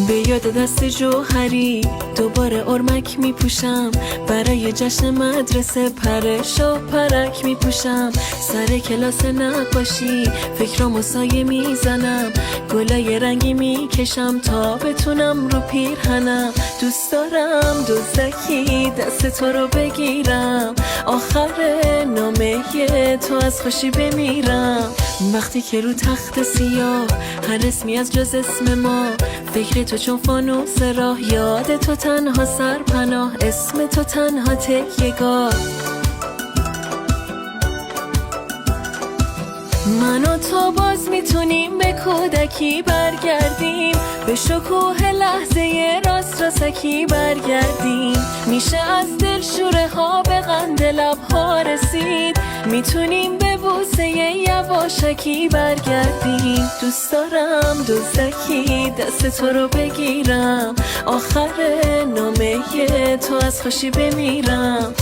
به یاد دست جوهری دوباره ارمک میپوشم، برای جشن مدرسه پرش و پرک میپوشم، سر کلاس نقاشی فکرامو سایه میزنم، گلای رنگی میکشم تا بتونم رو پیرهنم. دوست دارم دزدکی دست تو رو بگیرم، آخر نامه تو از خوشی بمیرم. وقتی که رو تخت سیاه هر اسمی از جز اسم ما، فکر تو چون فانوس راه، یاد تو تنها سرپناه، اسم تو تنها تکیه‌گاه. من و تو باز میتونیم به کودکی برگردیم، به شکوه لحظه راست راستکی برگردیم. میشه از دل شوره ها به قند لب ها رسید، میتونیم به بوسه یواشکی برگردیم. دوست دارم دزدکی دست تو رو بگیرم، آخر نامه تو از خوشی بمیرم.